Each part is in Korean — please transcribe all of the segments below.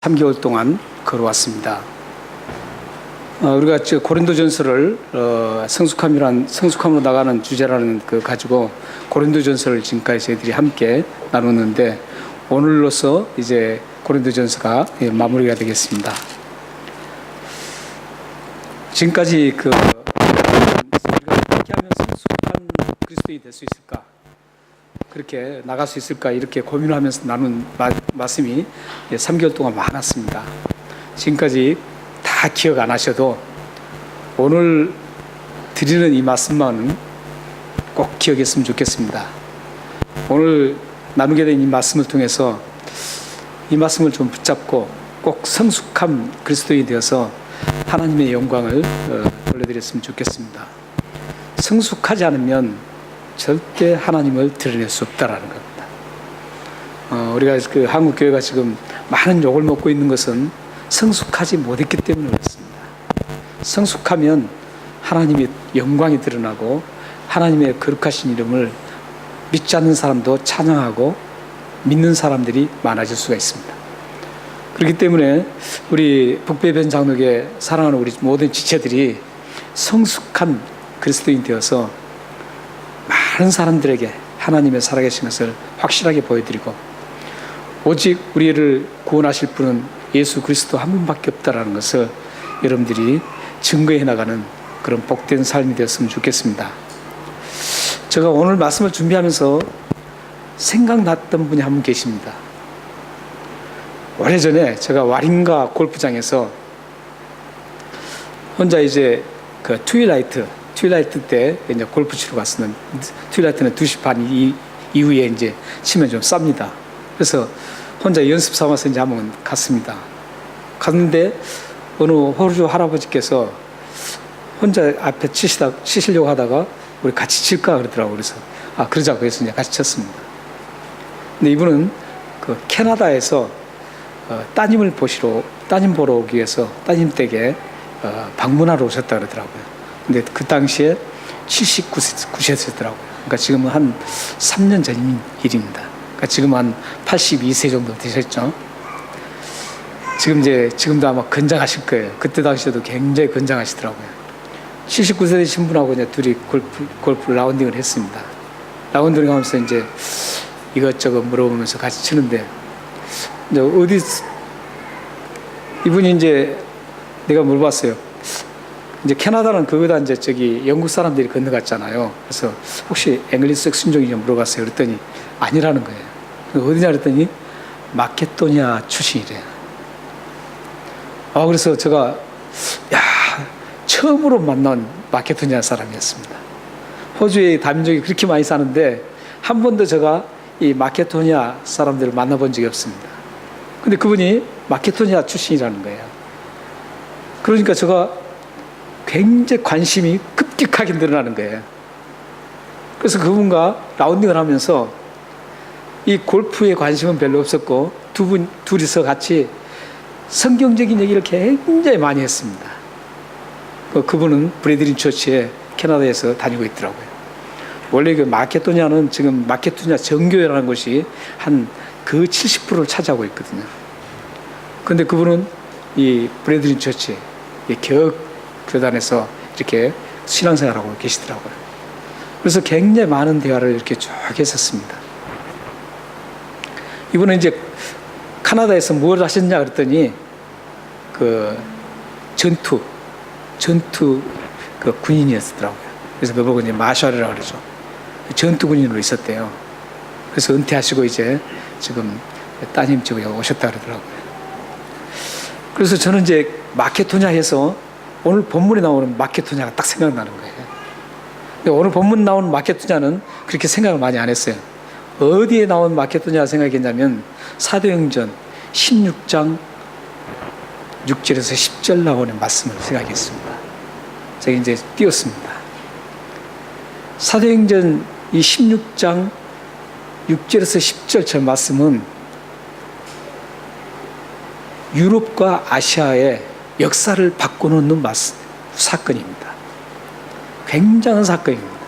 3개월 동안 걸어왔습니다. 우리가 고린도전서를 성숙함으로 나가는 주제라는 그 가지고 고린도전서를 지금까지 저희들이 함께 나눴는데 오늘로서 이제 고린도전서가 마무리가 되겠습니다. 지금까지 우리가 어떻게 하면 성숙한 그리스도인이 될 수 있을까? 그렇게 나갈 수 있을까? 이렇게 고민하면서 나눈 말씀이 3개월 동안 많았습니다. 지금까지 다 기억 안 하셔도 오늘 드리는 이 말씀만은 꼭 기억했으면 좋겠습니다. 오늘 나누게 된 이 말씀을 통해서 이 말씀을 좀 붙잡고 꼭 성숙한 그리스도인이 되어서 하나님의 영광을 돌려드렸으면 좋겠습니다. 성숙하지 않으면 절대 하나님을 드러낼 수 없다라는 겁니다. 우리가 그 한국 교회가 지금 많은 욕을 먹고 있는 것은 성숙하지 못했기 때문에 그렇습니다. 성숙하면 하나님의 영광이 드러나고 하나님의 거룩하신 이름을 믿지 않는 사람도 찬양하고 믿는 사람들이 많아질 수가 있습니다. 그렇기 때문에 우리 북배변 장로교회 사랑하는 우리 모든 지체들이 성숙한 그리스도인 되어서 많은 사람들에게 하나님의 살아계신 것을 확실하게 보여드리고 오직 우리를 구원하실 분은 예수 그리스도 한 분밖에 없다라는 것을 여러분들이 증거해 나가는 그런 복된 삶이 되었으면 좋겠습니다. 제가 오늘 말씀을 준비하면서 생각났던 분이 한 분 계십니다. 오래전에 제가 와린가 골프장에서 혼자 이제 그 트윌라이트 때 이제 골프 치러 갔었는데 트윌라이트는 2시 반 이후에 이제 치면 좀 쌉니다. 그래서 혼자 연습 삼아서 이제 한번 갔습니다. 갔는데 어느 호주 할아버지께서 혼자 앞에 치시려고 하다가 우리 같이 칠까 그러더라고요. 그래서 그러자고 해서 이제 같이 쳤습니다. 근데 이분은 그 캐나다에서 따님 보러 오기 위해서 따님 댁에 방문하러 오셨다 그러더라고요. 근데 그 당시에 79세더라고요. 그러니까 지금은 한 3년 전 일입니다. 그러니까 지금 한 82세 정도 되셨죠. 지금도 아마 건장하실 거예요. 그때 당시에도 굉장히 건장하시더라고요. 79세 되신 분하고 이제 둘이 골프 라운딩을 했습니다. 라운딩을 하면서 이제 이것저것 물어보면서 같이 치는데 이제 이분이 이제 내가 물어봤어요. 이제 캐나다는 그거다 이제 영국 사람들이 건너갔잖아요. 그래서 혹시 앵글리스 순종이냐 물어봤어요. 그랬더니 아니라는 거예요. 어디냐 그랬더니 마케도니아 출신이래요. 그래서 제가 처음으로 만난 마케도니아 사람이었습니다. 호주에 다민족이 그렇게 많이 사는데 한 번도 제가 이 마케도니아 사람들을 만나본 적이 없습니다. 근데 그분이 마케도니아 출신이라는 거예요. 그러니까 제가 굉장히 관심이 급격하게 늘어나는 거예요. 그래서 그분과 라운딩을 하면서 이 골프에 관심은 별로 없었고 둘이서 같이 성경적인 얘기를 굉장히 많이 했습니다. 그분은 브래들린 처치에 캐나다에서 다니고 있더라고요. 원래 그 마케도니아는 지금 마케도니아 정교회라는 곳이 한 그 70%를 차지하고 있거든요. 그런데 그분은 이 브래들린 처치 교단에서 이렇게 신앙생활하고 계시더라고요. 그래서 굉장히 많은 대화를 이렇게 쭉 했었습니다. 이분은 이제 카나다에서 뭘 하셨냐 그랬더니 전투 그 군인이었더라고요. 그래서 그보고 이제 마샬이라고 그러죠. 전투 군인으로 있었대요. 그래서 은퇴하시고 이제 지금 따님 집에 오셨다 그러더라고요. 그래서 저는 이제 마케도니아 해서 오늘 본문에 나오는 마케도니아가 딱 생각나는 거예요. 근데 오늘 본문 나오는 마케도니아는 그렇게 생각을 많이 안 했어요. 어디에 나온 마케도니아 생각했냐면 사도행전 16장 6절에서 10절 나오는 말씀을 생각했습니다. 제가 이제 띄웠습니다. 사도행전 이 16장 6절에서 10절 저 말씀은 유럽과 아시아의 역사를 바꿔놓는 사건입니다. 굉장한 사건입니다.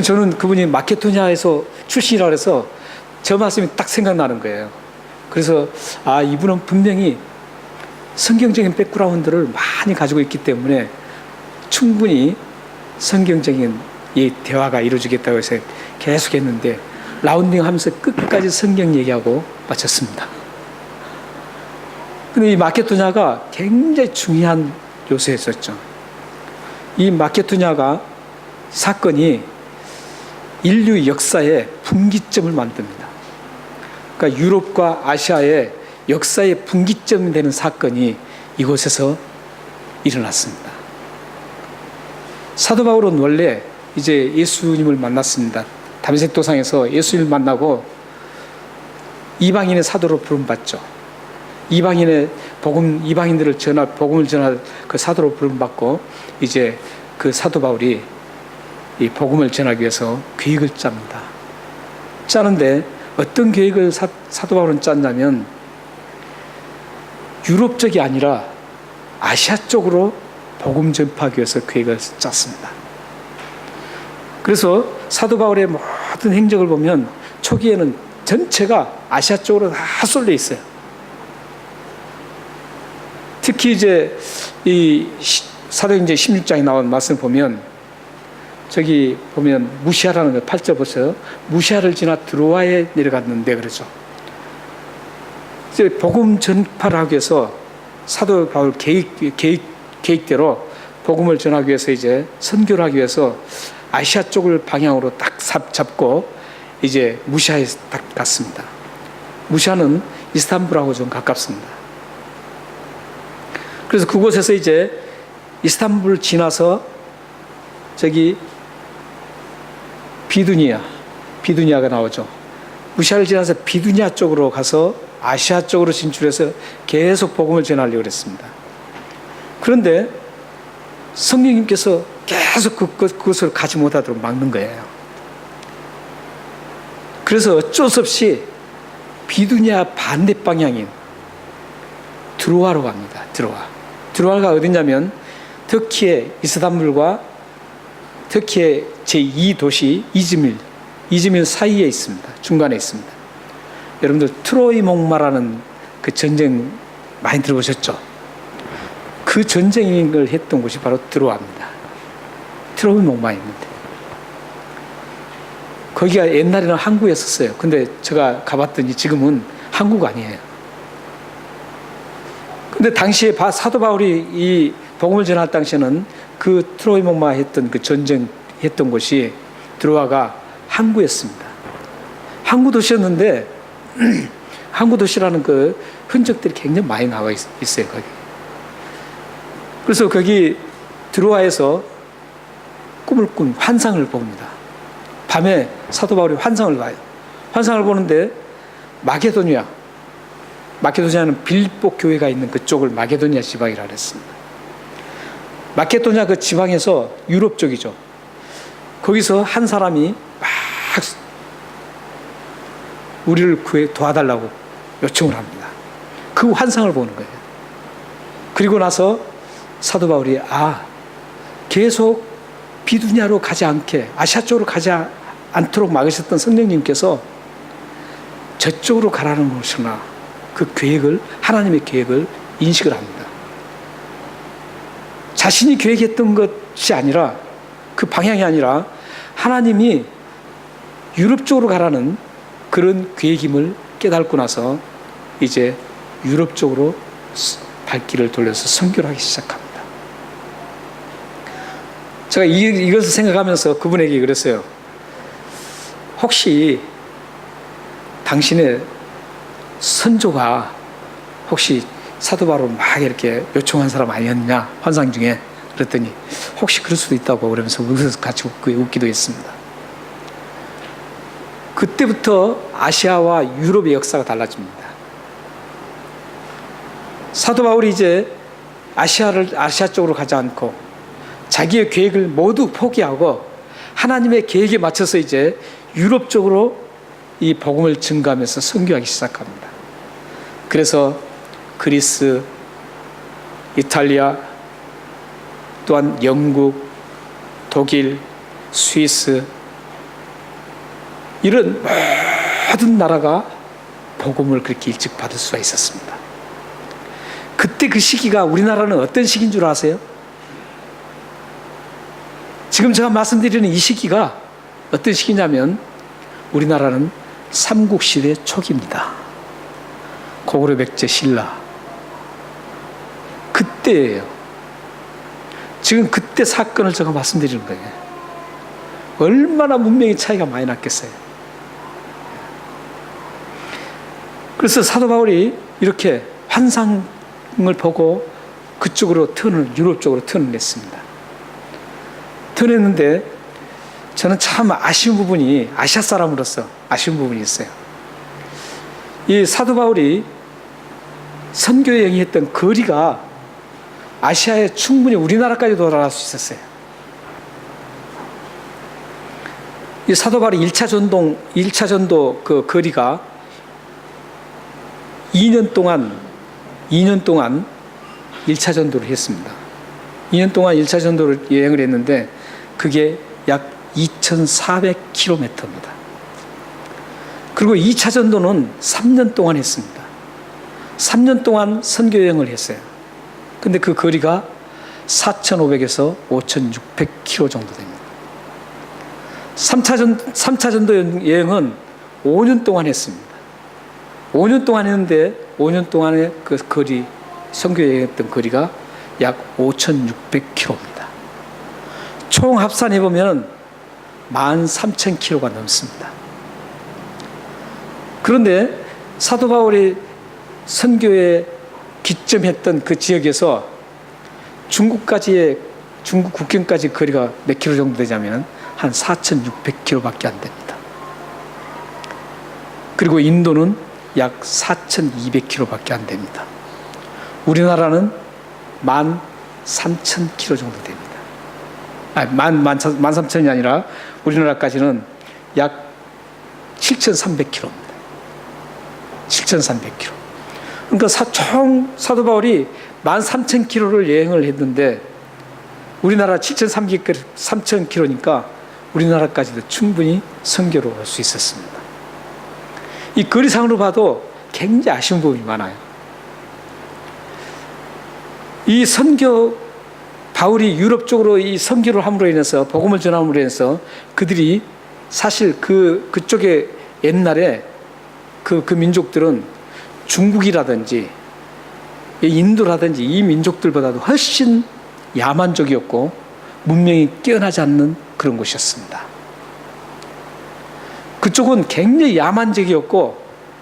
저는 그분이 마케도니아에서 출신이라고 해서 저 말씀이 딱 생각나는 거예요. 그래서 이분은 분명히 성경적인 백그라운드를 많이 가지고 있기 때문에 충분히 성경적인 이 대화가 이루어지겠다고 해서 계속 했는데 라운딩 하면서 끝까지 성경 얘기하고 마쳤습니다. 근데 이 마케도냐가 굉장히 중요한 요소였었죠. 이 마케도냐가 사건이 인류 역사의 분기점을 만듭니다. 그러니까 유럽과 아시아의 역사의 분기점이 되는 사건이 이곳에서 일어났습니다. 사도 바울은 원래 이제 예수님을 만났습니다. 다메섹 도상에서 예수님을 만나고 이방인의 사도로 부름받죠. 이방인들을 복음을 전할 그 사도로 부름받고 이제 그 사도 바울이 이 복음을 전하기 위해서 계획을 짭니다. 짜는데 어떤 계획을 사도 바울은 짰냐면 유럽 쪽이 아니라 아시아 쪽으로 복음 전파하기 위해서 계획을 짰습니다. 그래서 사도 바울의 모든 행적을 보면 초기에는 전체가 아시아 쪽으로 다 쏠려 있어요. 특히 이제 이 사도행전 16장에 나온 말씀 보면 저기 보면 무시아라는 거 8절 보세요. 무시아를 지나 드로아에 내려갔는데 그러죠. 이제 복음 전파를 하기 위해서 사도 바울 계획대로 복음을 전하기 위해서 이제 선교를 하기 위해서 아시아 쪽을 방향으로 딱 잡고 이제 무시아에 딱 갔습니다. 무시아는 이스탄불하고 좀 가깝습니다. 그래서 그곳에서 이제 이스탄불 지나서 저기 비두니아가 나오죠. 무시아를 지나서 비두니아 쪽으로 가서 아시아 쪽으로 진출해서 계속 복음을 전하려고 했습니다. 그런데 성령님께서 계속 그것을 가지 못하도록 막는 거예요. 그래서 어쩔 수 없이 비두니아 반대 방향인 드로아로 갑니다. 드로아가 어디냐면 터키의 이스탄불과 터키의 제2도시 이즈밀 사이에 있습니다. 중간에 있습니다. 여러분들 트로이 목마라는 그 전쟁 많이 들어보셨죠? 그 전쟁을 했던 곳이 바로 드로아입니다. 트로이 목마였는데 거기가 옛날에는 항구였었어요. 근데 제가 가봤더니 지금은 항구가 아니에요. 근데 당시에 사도 바울이 이 복음을 전할 당시에는 그 트로이 목마 했던 그 전쟁 했던 곳이 드로아가 항구였습니다. 항구 도시였는데 항구 도시라는 그 흔적들이 굉장히 많이 나와 있어요, 거기. 그래서 거기 드로아에서 꿈을 꾼 환상을 봅니다. 밤에 사도 바울이 환상을 봐요. 환상을 보는데 마케도니아는 빌립보 교회가 있는 그쪽을 마케도니아 지방이라고 했습니다. 마케도니아 그 지방에서 유럽 쪽이죠. 거기서 한 사람이 막 우리를 도와달라고 요청을 합니다. 그 환상을 보는 거예요. 그리고 나서 사도 바울이 계속 비두니아로 가지 않게 아시아 쪽으로 가지 않도록 막으셨던 성령님께서 저쪽으로 가라는 것이나 그 계획을 하나님의 계획을 인식을 합니다. 자신이 계획했던 것이 아니라 그 방향이 아니라 하나님이 유럽 쪽으로 가라는 그런 계획임을 깨닫고 나서 이제 유럽 쪽으로 발길을 돌려서 선교를 하기 시작합니다. 제가 이것을 생각하면서 그분에게 그랬어요. 혹시 당신의 선조가 혹시 사도 바울을 막 이렇게 요청한 사람 아니었냐 환상 중에 그랬더니 혹시 그럴 수도 있다고 그러면서 같이 웃기도 했습니다. 그때부터 아시아와 유럽의 역사가 달라집니다. 사도 바울이 이제 아시아 쪽으로 가지 않고 자기의 계획을 모두 포기하고 하나님의 계획에 맞춰서 이제 유럽 쪽으로 이 복음을 증거하면서 선교하기 시작합니다. 그래서 그리스, 이탈리아, 또한 영국, 독일, 스위스 이런 모든 나라가 복음을 그렇게 일찍 받을 수가 있었습니다. 그때 그 시기가 우리나라는 어떤 시기인 줄 아세요? 지금 제가 말씀드리는 이 시기가 어떤 시기냐면 우리나라는 삼국시대 초기입니다. 고구려 백제 신라 그때예요. 지금 그때 사건을 제가 말씀드리는 거예요. 얼마나 문명의 차이가 많이 났겠어요. 그래서 사도 바울이 이렇게 환상을 보고 그쪽으로 유럽 쪽으로 턴을 냈습니다. 턴했는데 저는 참 아쉬운 부분이, 아시아 사람으로서 아쉬운 부분이 있어요. 이 사도 바울이 선교 여행했던 거리가 아시아에 충분히 우리나라까지 돌아갈 수 있었어요. 이 사도 바울이 1차 전도 그 거리가 2년 동안 1차 전도를 했습니다. 2년 동안 1차 전도를 여행을 했는데 그게 약 2,400km입니다. 그리고 2차 전도는 3년 동안 했습니다. 3년 동안 선교 여행을 했어요. 근데 그 거리가 4,500에서 5,600km 정도 됩니다. 3차 전도 여행은 5년 동안 했습니다. 5년 동안 했는데 5년 동안의 그 거리, 선교 여행했던 거리가 약 5,600km입니다. 총 합산해 보면 13,000km가 넘습니다. 그런데 사도 바울이 선교에 기점했던 그 지역에서 중국 국경까지 거리가 몇 킬로 정도 되냐면 한 4,600km밖에 안 됩니다. 그리고 인도는 약 4,200km밖에 안 됩니다. 우리나라는 13,000km 정도 됩니다. 13,000이 아니라 우리나라까지는 약 7,300km입니다. 7,300km. 그러니까 총 사도 바울이 13,000km를 여행을 했는데 우리나라 7,300km니까 우리나라까지도 충분히 선교로 올 수 있었습니다. 이 거리상으로 봐도 굉장히 아쉬운 부분이 많아요. 이 바울이 유럽 쪽으로 이 선교를 함으로 인해서, 복음을 전함으로 인해서 그들이 사실 그쪽에 옛날에 그 민족들은 중국이라든지 인도라든지 이 민족들보다도 훨씬 야만적이었고 문명이 깨어나지 않는 그런 곳이었습니다. 그쪽은 굉장히 야만적이었고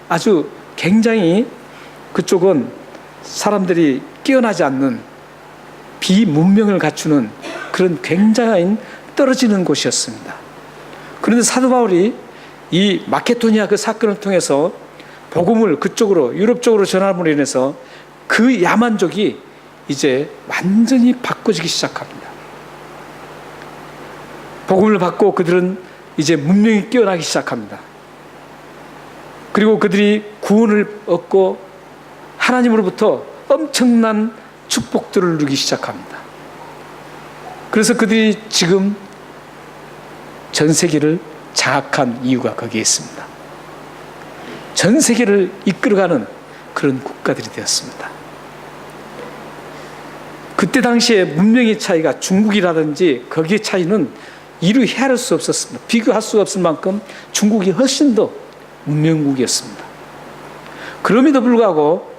아주 굉장히 그쪽은 사람들이 깨어나지 않는 비문명을 갖추는 그런 굉장히 떨어지는 곳이었습니다. 그런데 사도 바울이 이 마케도니아 그 사건을 통해서 복음을 그쪽으로 유럽 쪽으로 전함으로 인해서 그 야만족이 이제 완전히 바꿔지기 시작합니다. 복음을 받고 그들은 이제 문명이 깨어나기 시작합니다. 그리고 그들이 구원을 얻고 하나님으로부터 엄청난 축복들을 누리기 시작합니다. 그래서 그들이 지금 전 세계를 장악한 이유가 거기에 있습니다. 전 세계를 이끌어가는 그런 국가들이 되었습니다. 그때 당시에 문명의 차이가 중국이라든지 거기의 차이는 이루 헤아릴 수 없었습니다. 비교할 수 없을 만큼 중국이 훨씬 더 문명국이었습니다. 그럼에도 불구하고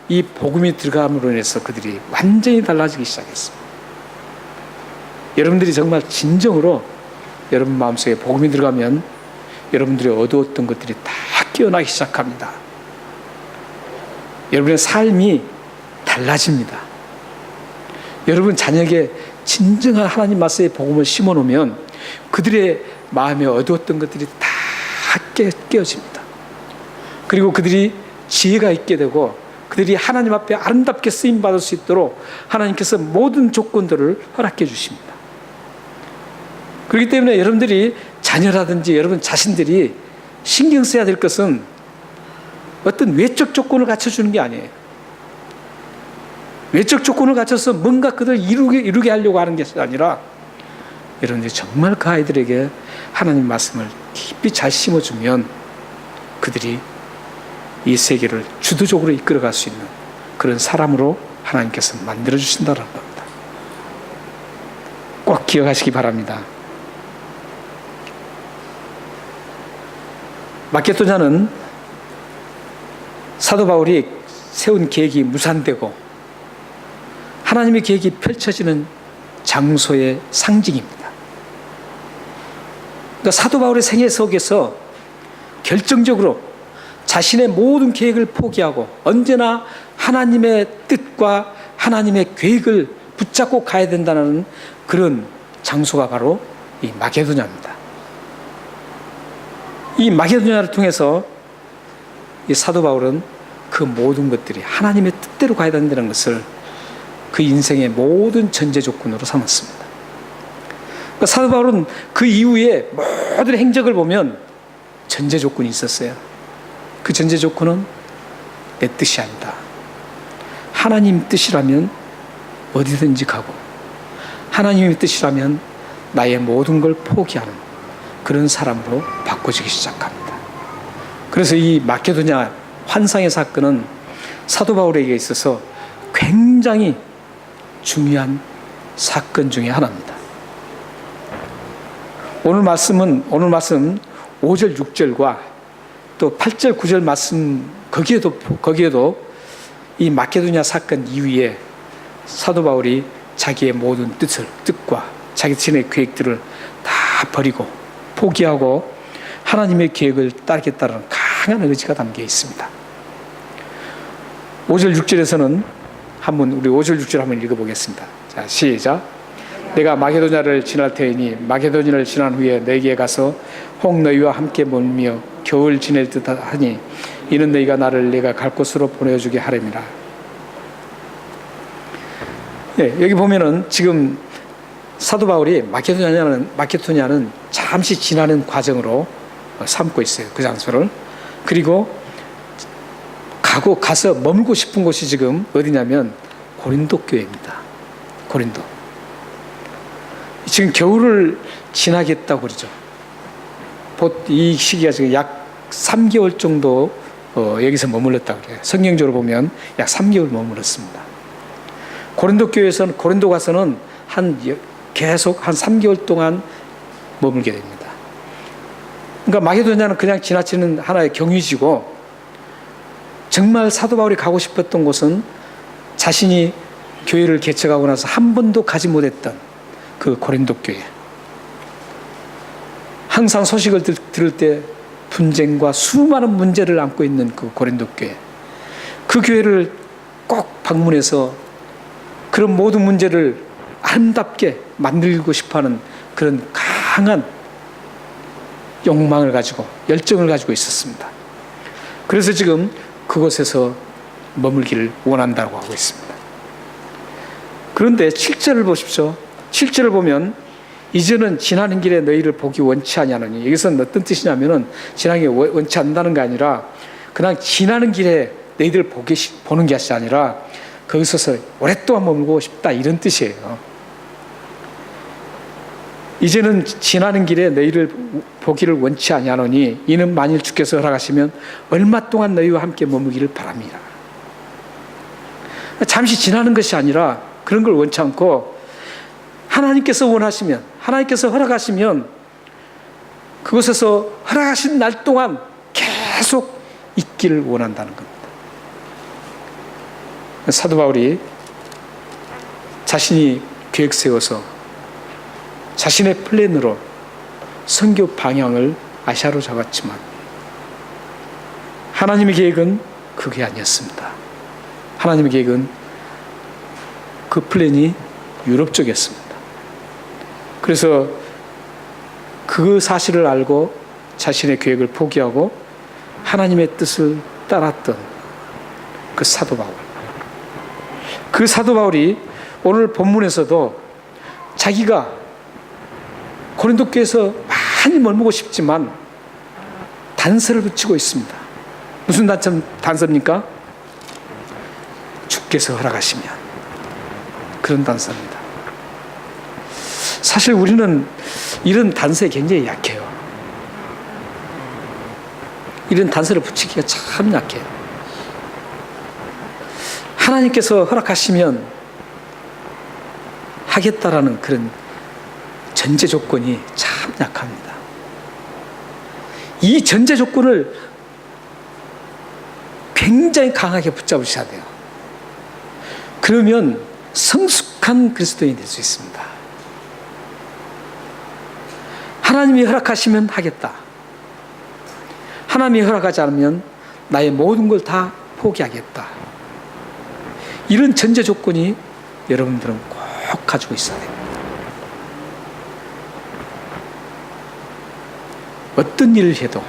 이 복음이 들어감으로 인해서 그들이 완전히 달라지기 시작했습니다. 여러분들이 정말 진정으로 여러분 마음속에 복음이 들어가면 여러분들이 어두웠던 것들이 다 깨어나기 시작합니다. 여러분의 삶이 달라집니다. 여러분 자녀에게 진정한 하나님 말씀의 복음을 심어놓으면 그들의 마음에 어두웠던 것들이 다 깨어집니다. 그리고 그들이 지혜가 있게 되고 그들이 하나님 앞에 아름답게 쓰임받을 수 있도록 하나님께서 모든 조건들을 허락해 주십니다. 그렇기 때문에 여러분들이 자녀라든지 여러분 자신들이 신경 써야 될 것은 어떤 외적 조건을 갖춰주는 게 아니에요. 외적 조건을 갖춰서 뭔가 그들 이루게 하려고 하는 것이 아니라 여러분들이 정말 그 아이들에게 하나님 말씀을 깊이 잘 심어주면 그들이 이 세계를 주도적으로 이끌어갈 수 있는 그런 사람으로 하나님께서 만들어 주신다는 겁니다. 꼭 기억하시기 바랍니다. 마케도냐는 사도 바울이 세운 계획이 무산되고 하나님의 계획이 펼쳐지는 장소의 상징입니다. 그러니까 사도 바울의 생애 속에서 결정적으로 자신의 모든 계획을 포기하고 언제나 하나님의 뜻과 하나님의 계획을 붙잡고 가야 된다는 그런 장소가 바로 이 마게도냐입니다. 이 마게도냐를 통해서 이 사도 바울은 그 모든 것들이 하나님의 뜻대로 가야 된다는 것을 그 인생의 모든 전제 조건으로 삼았습니다. 그러니까 사도 바울은 그 이후에 모든 행적을 보면 전제 조건이 있었어요. 그 전제 조건은 내 뜻이 아니다. 하나님 뜻이라면 어디든지 가고 하나님의 뜻이라면 나의 모든 걸 포기하는 그런 사람으로 바꿔지기 시작합니다. 그래서 이 마케도냐 환상의 사건은 사도 바울에게 있어서 굉장히 중요한 사건 중에 하나입니다. 오늘 말씀 5절 6절과 또 8절 9절 말씀 거기에도 이 마케도냐 사건 이후에 사도 바울이 자기의 모든 뜻과 자기 자신의 계획들을 다 버리고 포기하고 하나님의 계획을 따르겠다는 강한 의지가 담겨 있습니다. 5절 6절에서는 우리 5절 6절 한번 읽어보겠습니다. 자, 시작. 내가 마게도냐를 지날 테이니 마게도냐를 지난 후에 너희에게 가서 혹 너희와 함께 멀며 겨울 지낼 듯하니 이는 너희가 나를 내가 갈 곳으로 보내주게 하렵니다. 여기 보면은 지금 사도 바울이 마케도냐는 잠시 지나는 과정으로 삼고 있어요. 그 장소를. 그리고 가서 머물고 싶은 곳이 지금 어디냐면 고린도 교회입니다. 고린도. 지금 겨울을 지나겠다고 그러죠. 이 시기가 지금 약 3개월 정도 여기서 머물렀다고 그래요. 성경적으로 보면 약 3개월 머물렀습니다. 고린도 교회에서는 고린도 가서는 계속 한 3개월 동안 머물게 됩니다. 그러니까 마게도냐는 그냥 지나치는 하나의 경유지고 정말 사도 바울이 가고 싶었던 곳은 자신이 교회를 개척하고 나서 한 번도 가지 못했던 그 고린도 교회. 항상 소식을 들을 때 분쟁과 수많은 문제를 안고 있는 그 고린도 교회. 그 교회를 꼭 방문해서 그런 모든 문제를 아름답게 만들고 싶어하는 그런 강한 욕망을 가지고 열정을 가지고 있었습니다. 그래서 지금 그곳에서 머물기를 원한다고 하고 있습니다. 그런데 7절을 보십시오. 7절을 보면 이제는 지나는 길에 너희를 보기 원치 아니하노니 여기서는 어떤 뜻이냐면은 지나는 게 원치 않는다는 게 아니라 그냥 지나는 길에 너희들 보는 것이 아니라 거기서 오랫동안 머물고 싶다 이런 뜻이에요. 이제는 지나는 길에 너희를 보기를 원치 아니하노니 이는 만일 주께서 허락하시면 얼마 동안 너희와 함께 머물기를 바랍니다. 잠시 지나는 것이 아니라 그런 걸 원치 않고 하나님께서 원하시면 하나님께서 허락하시면 그곳에서 허락하신 날 동안 계속 있기를 원한다는 겁니다. 사도 바울이 자신이 계획 세워서 자신의 플랜으로 선교 방향을 아시아로 잡았지만 하나님의 계획은 그게 아니었습니다. 하나님의 계획은 그 플랜이 유럽 쪽이었습니다. 그래서 그 사실을 알고 자신의 계획을 포기하고 하나님의 뜻을 따랐던 그 사도 바울. 그 사도 바울이 오늘 본문에서도 자기가 고린도 교회에서 많이 머물고 싶지만 단서를 붙이고 있습니다. 무슨 단서입니까? 주께서 허락하시면 그런 단서입니다. 사실 우리는 이런 단서에 굉장히 약해요. 이런 단서를 붙이기가 참 약해요. 하나님께서 허락하시면 하겠다라는 그런 전제 조건이 참 약합니다. 이 전제 조건을 굉장히 강하게 붙잡으셔야 돼요. 그러면 성숙한 그리스도인이 될 수 있습니다. 하나님이 허락하시면 하겠다. 하나님이 허락하지 않으면 나의 모든 걸 다 포기하겠다. 이런 전제 조건이 여러분들은 꼭 가지고 있어야 됩니다. 어떤 일을 해도,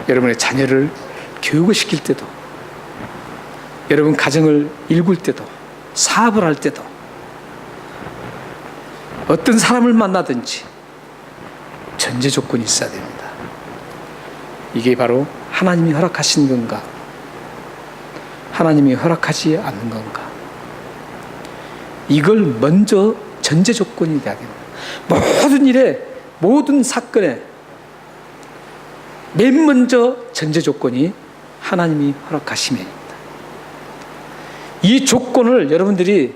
여러분의 자녀를 교육을 시킬 때도, 여러분 가정을 일굴 때도, 사업을 할 때도, 어떤 사람을 만나든지 전제 조건이 있어야 됩니다. 이게 바로 하나님이 허락하신 건가, 하나님이 허락하지 않는 건가, 이걸 먼저 전제 조건이 돼야 됩니다. 모든 일에, 모든 사건에 맨 먼저 전제 조건이 하나님이 허락하심입니다. 이 조건을 여러분들이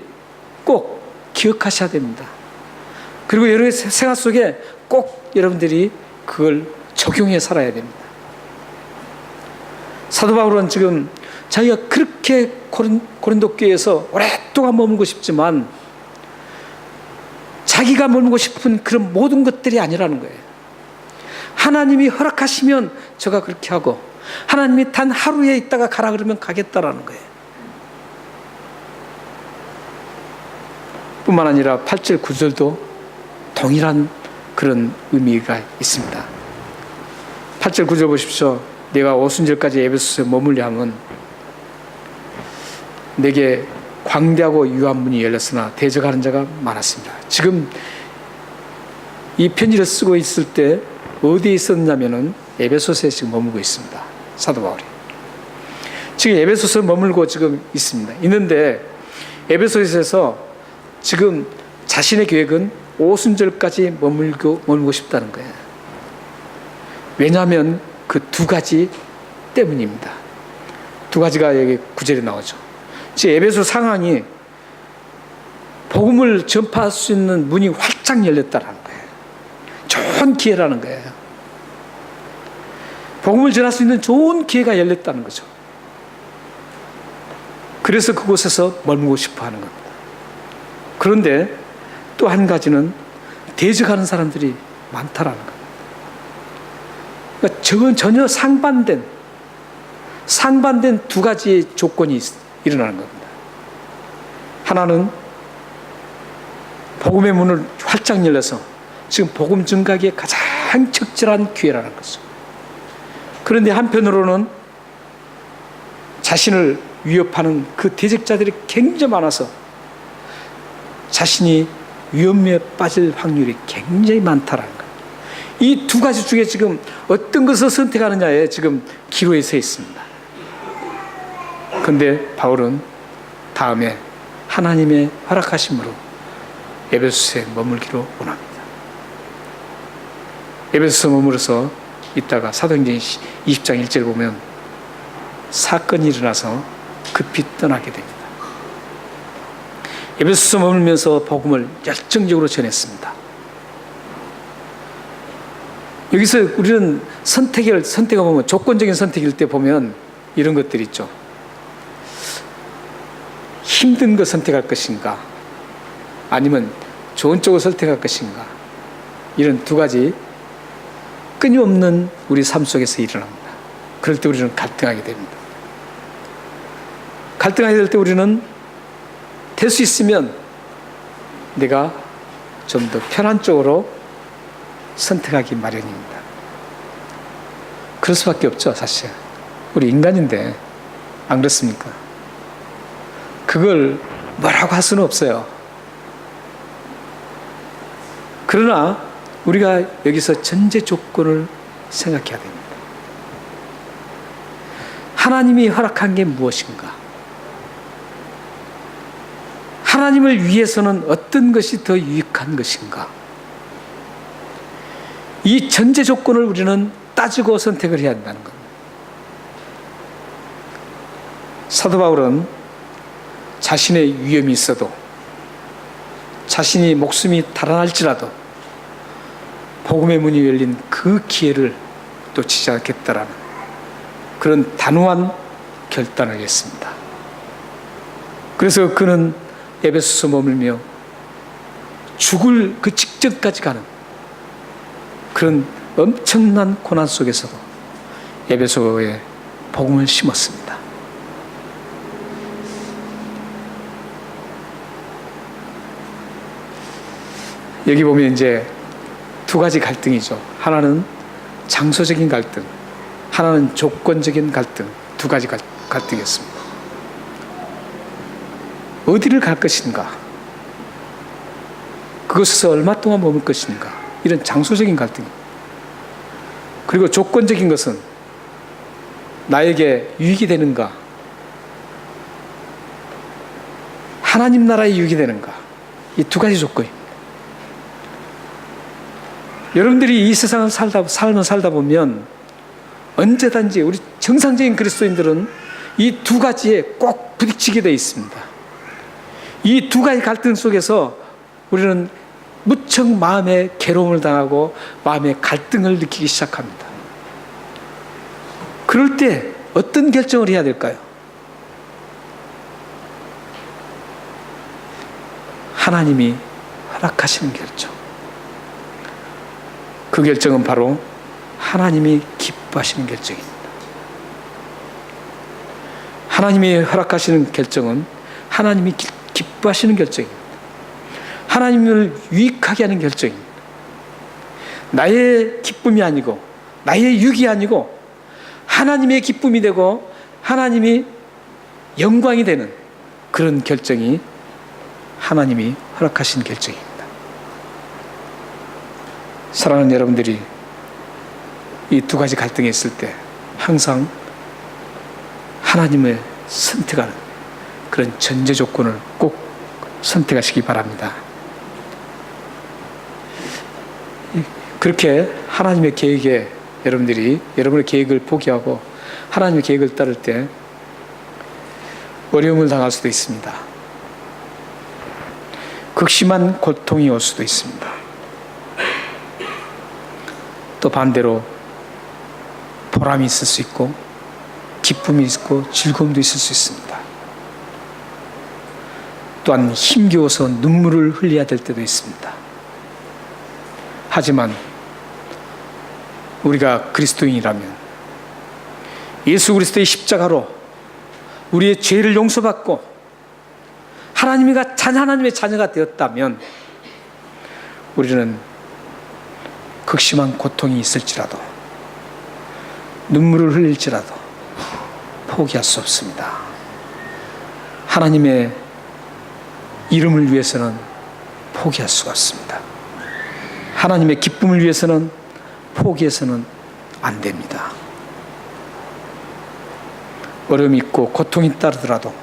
꼭 기억하셔야 됩니다. 그리고 여러분의 생활 속에 꼭 여러분들이 그걸 적용해 살아야 됩니다. 사도 바울은 지금 자기가 그렇게 고린도 교회에서 오랫동안 머물고 싶지만 자기가 머물고 싶은 그런 모든 것들이 아니라는 거예요. 하나님이 허락하시면 저가 그렇게 하고, 하나님이 단 하루에 있다가 가라 그러면 가겠다라는 거예요. 뿐만 아니라 8절 9절도 동일한 그런 의미가 있습니다. 8절 9절 보십시오. 내가 오순절까지 에베소서에 머물려 함은 내게 광대하고 유한 문이 열렸으나 대적하는 자가 많았습니다. 지금 이 편지를 쓰고 있을 때 어디에 있었냐면은 에베소서에 지금 머물고 있습니다. 사도 바울이 지금 에베소서에 머물고 지금 있습니다. 있는데 에베소서에서 지금 자신의 계획은 오순절까지 머물고 싶다는 거예요. 왜냐하면 그 두 가지 때문입니다. 두 가지가 여기 9절에 나오죠. 지금 에베소 상황이 복음을 전파할 수 있는 문이 활짝 열렸다는 거예요. 좋은 기회라는 거예요. 복음을 전할 수 있는 좋은 기회가 열렸다는 거죠. 그래서 그곳에서 머물고 싶어 하는 겁니다. 그런데 또 한 가지는 대적하는 사람들이 많다라는 겁니다. 그러니까 저건 전혀 상반된 두 가지 조건이 일어나는 겁니다. 하나는 복음의 문을 활짝 열려서 지금 복음 증가기에 가장 적절한 기회라는 거죠. 그런데 한편으로는 자신을 위협하는 그 대적자들이 굉장히 많아서 자신이 위험에 빠질 확률이 굉장히 많다라는 거예요. 이 두 가지 중에 지금 어떤 것을 선택하느냐에 지금 기로에 서 있습니다. 그런데 바울은 다음에 하나님의 허락하심으로 에베소서에 머물기로 원합니다. 에베소서 머물러서 있다가 사도행전 20장 1절 보면 사건이 일어나서 급히 떠나게 됩니다. 에베소서 머물면서 복음을 열정적으로 전했습니다. 여기서 우리는 선택을 보면 조건적인 선택일 때 보면 이런 것들이 있죠. 힘든 거 선택할 것인가, 아니면 좋은 쪽을 선택할 것인가, 이런 두 가지 끊임없는 우리 삶 속에서 일어납니다. 그럴 때 우리는 갈등하게 됩니다. 갈등하게 될 때 우리는 될 수 있으면 내가 좀 더 편한 쪽으로 선택하기 마련입니다. 그럴 수밖에 없죠, 사실. 우리 인간인데 안 그렇습니까? 그걸 뭐라고 할 수는 없어요. 그러나 우리가 여기서 전제 조건을 생각해야 됩니다. 하나님이 허락한 게 무엇인가? 하나님을 위해서는 어떤 것이 더 유익한 것인가? 이 전제 조건을 우리는 따지고 선택을 해야 한다는 겁니다. 사도 바울은 자신의 위험이 있어도, 자신이 목숨이 달아날지라도 복음의 문이 열린 그 기회를 놓치지 않겠다라는 그런 단호한 결단을 했습니다. 그래서 그는 에베소서 머물며 죽을 그 직전까지 가는 그런 엄청난 고난 속에서도 에베소에 복음을 심었습니다. 여기 보면 이제 두 가지 갈등이죠. 하나는 장소적인 갈등, 하나는 조건적인 갈등, 두 가지 갈등이었습니다. 어디를 갈 것인가? 그곳에서 얼마 동안 머물 것인가? 이런 장소적인 갈등. 그리고 조건적인 것은 나에게 유익이 되는가? 하나님 나라에 유익이 되는가? 이 두 가지 조건입니다. 여러분들이 이 세상을 삶을 살다 보면 언제든지 우리 정상적인 그리스도인들은 이 두 가지에 꼭 부딪히게 되어 있습니다. 이 두 가지 갈등 속에서 우리는 무척 마음의 괴로움을 당하고 마음의 갈등을 느끼기 시작합니다. 그럴 때 어떤 결정을 해야 될까요? 하나님이 허락하시는 결정. 그 결정은 바로 하나님이 기뻐하시는 결정입니다. 하나님이 허락하시는 결정은 하나님이 기뻐하시는 결정입니다. 하나님을 유익하게 하는 결정입니다. 나의 기쁨이 아니고 나의 유익이 아니고 하나님의 기쁨이 되고 하나님이 영광이 되는 그런 결정이 하나님이 허락하신 결정입니다. 사랑하는 여러분들이 이 두 가지 갈등에 있을 때 항상 하나님을 선택하는 그런 전제 조건을 꼭 선택하시기 바랍니다. 그렇게 하나님의 계획에 여러분들이 여러분의 계획을 포기하고 하나님의 계획을 따를 때 어려움을 당할 수도 있습니다. 극심한 고통이 올 수도 있습니다. 또 반대로 보람이 있을 수 있고 기쁨이 있고 즐거움도 있을 수 있습니다. 또한 힘겨워서 눈물을 흘려야 될 때도 있습니다. 하지만 우리가 그리스도인이라면 예수 그리스도의 십자가로 우리의 죄를 용서받고 하나님의 자녀가 되었다면 우리는 극심한 고통이 있을지라도 눈물을 흘릴지라도 포기할 수 없습니다. 하나님의 이름을 위해서는 포기할 수가 없습니다. 하나님의 기쁨을 위해서는 포기해서는 안 됩니다. 어려움이 있고 고통이 따르더라도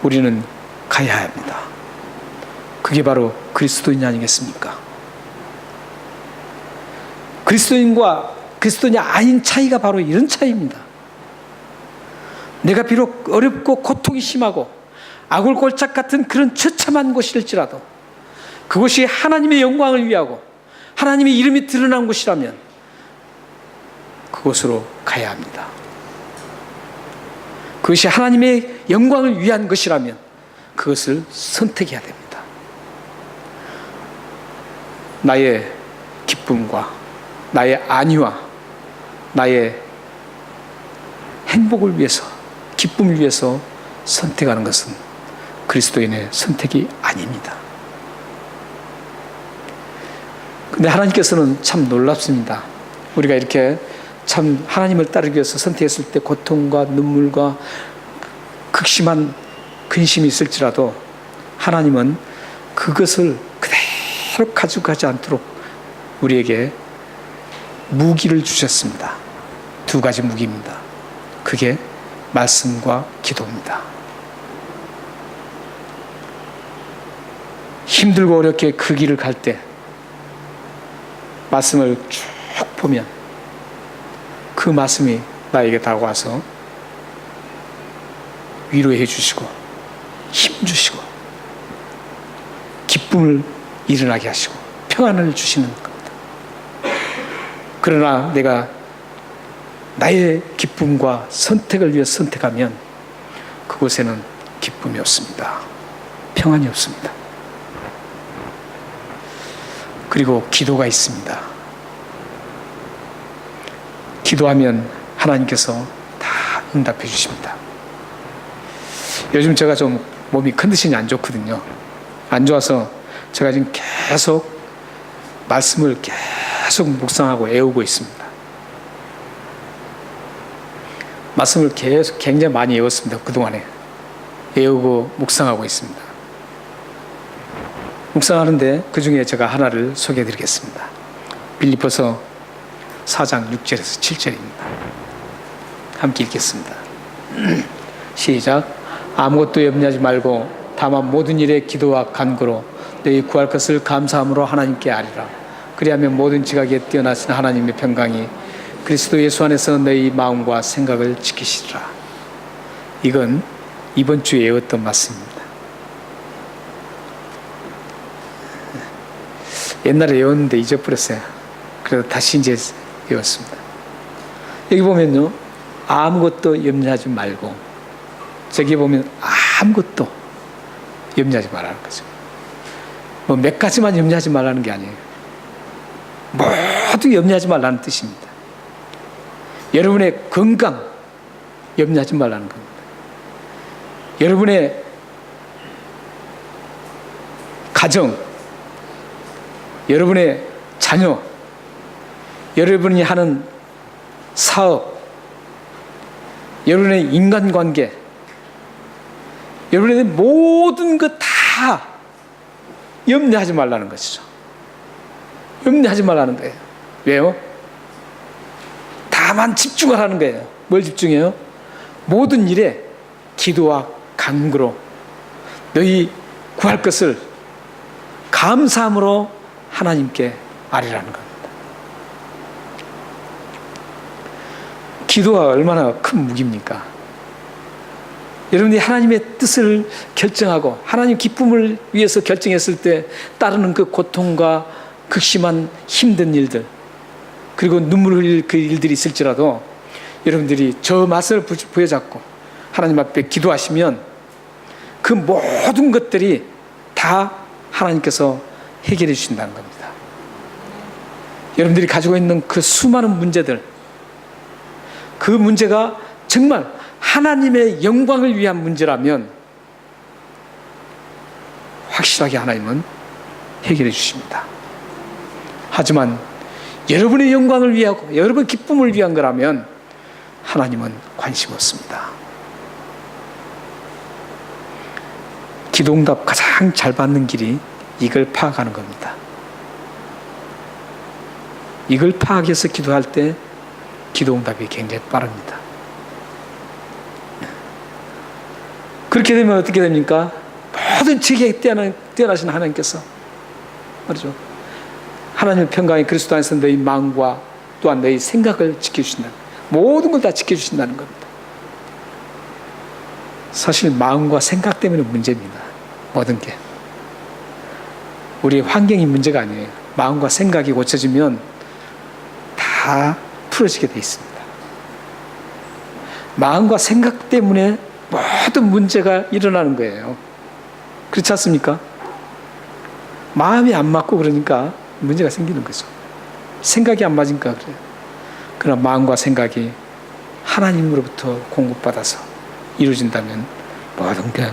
우리는 가야 합니다. 그게 바로 그리스도인 아니겠습니까? 그리스도인과 그리스도인이 아닌 차이가 바로 이런 차이입니다. 내가 비록 어렵고 고통이 심하고 아굴골짝 같은 그런 처참한 곳일지라도 그곳이 하나님의 영광을 위하고 하나님의 이름이 드러난 곳이라면 그곳으로 가야 합니다. 그것이 하나님의 영광을 위한 것이라면 그것을 선택해야 됩니다. 나의 기쁨과 나의 안위와 나의 행복을 위해서 기쁨을 위해서 선택하는 것은 그리스도인의 선택이 아닙니다. 근데 하나님께서는 참 놀랍습니다. 우리가 이렇게 참 하나님을 따르기 위해서 선택했을 때 고통과 눈물과 극심한 근심이 있을지라도 하나님은 그것을 그대로 가지고 가지 않도록 우리에게 무기를 주셨습니다. 두 가지 무기입니다. 그게 말씀과 기도입니다. 힘들고 어렵게 그 길을 갈 때 말씀을 쭉 보면 그 말씀이 나에게 다가와서 위로해 주시고 힘 주시고 기쁨을 일어나게 하시고 평안을 주시는 겁니다. 그러나 내가 나의 기쁨과 선택을 위해 선택하면 그곳에는 기쁨이 없습니다. 평안이 없습니다. 그리고 기도가 있습니다. 기도하면 하나님께서 다 응답해 주십니다. 요즘 제가 좀 몸이 컨디션이 안 좋거든요. 안 좋아서 제가 지금 계속 말씀을 계속 묵상하고 애우고 있습니다. 말씀을 계속 굉장히 많이 외웠습니다. 그동안에 외우고 묵상하고 있습니다. 묵상하는데 그 중에 제가 하나를 소개해 드리겠습니다. 빌립보서 4장 6절에서 7절입니다. 함께 읽겠습니다. 시작. 아무것도 염려하지 말고 다만 모든 일에 기도와 간구로 너희 구할 것을 감사함으로 하나님께 아뢰라. 그리하면 모든 지각에 뛰어나신 하나님의 평강이 그리스도 예수 안에서 너희 마음과 생각을 지키시리라. 이건 이번 주에 외웠던 말씀입니다. 옛날에 외웠는데 잊어버렸어요. 그래서 다시 이제 외웠습니다. 여기 보면요, 아무것도 염려하지 말고, 저기 보면 아무것도 염려하지 말라는 거죠. 뭐 몇 가지만 염려하지 말라는 게 아니에요. 모두 염려하지 말라는 뜻입니다. 여러분의 건강 염려하지 말라는 겁니다. 여러분의 가정, 여러분의 자녀, 여러분이 하는 사업, 여러분의 인간관계, 여러분의 모든 것 다 염려하지 말라는 것이죠. 염려하지 말라는 거예요. 왜요? 다만 집중을 하는 거예요. 뭘 집중해요? 모든 일에 기도와 간구로 너희 구할 것을 감사함으로 하나님께 아뢰라는 겁니다. 기도가 얼마나 큰 무기입니까? 여러분이 하나님의 뜻을 결정하고 하나님 기쁨을 위해서 결정했을 때 따르는 그 고통과 극심한 힘든 일들, 그리고 눈물 흘릴 그 일들이 있을지라도 여러분들이 저 맛을 부여잡고 하나님 앞에 기도하시면 그 모든 것들이 다 하나님께서 해결해 주신다는 겁니다. 여러분들이 가지고 있는 그 수많은 문제들, 그 문제가 정말 하나님의 영광을 위한 문제라면 확실하게 하나님은 해결해 주십니다. 하지만 여러분의 영광을 위하고 여러분의 기쁨을 위한 거라면 하나님은 관심 없습니다. 기도응답 가장 잘 받는 길이 이걸 파악하는 겁니다. 이걸 파악해서 기도할 때 기도응답이 굉장히 빠릅니다. 그렇게 되면 어떻게 됩니까? 모든 지혜에 뛰어나신 하나님께서 말이죠. 하나님의 평강이 그리스도 안에서 너희 마음과 또한 너희 생각을 지켜주신다. 모든 걸 다 지켜주신다는 겁니다. 사실 마음과 생각 때문에 문제입니다. 모든 게. 우리의 환경이 문제가 아니에요. 마음과 생각이 고쳐지면 다 풀어지게 돼 있습니다. 마음과 생각 때문에 모든 문제가 일어나는 거예요. 그렇지 않습니까? 마음이 안 맞고 그러니까 문제가 생기는 거죠. 생각이 안 맞으니까 그래요. 그러나 마음과 생각이 하나님으로부터 공급받아서 이루어진다면 모든 게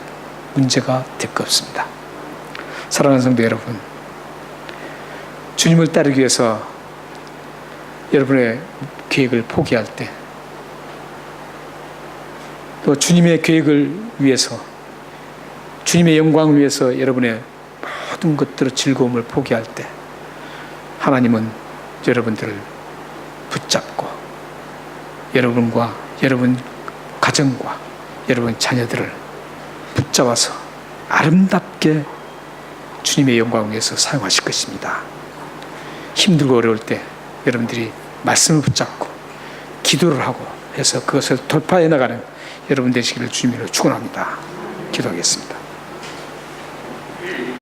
문제가 될 것 없습니다. 사랑하는 성도 여러분, 주님을 따르기 위해서 여러분의 계획을 포기할 때, 또 주님의 계획을 위해서, 주님의 영광을 위해서 여러분의 모든 것들의 즐거움을 포기할 때 하나님은 여러분들을 붙잡고 여러분과 여러분 가정과 여러분 자녀들을 붙잡아서 아름답게 주님의 영광을 위해서 사용하실 것입니다. 힘들고 어려울 때 여러분들이 말씀을 붙잡고 기도를 하고 해서 그것을 돌파해 나가는 여러분 되시기를 주님으로 축원합니다. 기도하겠습니다.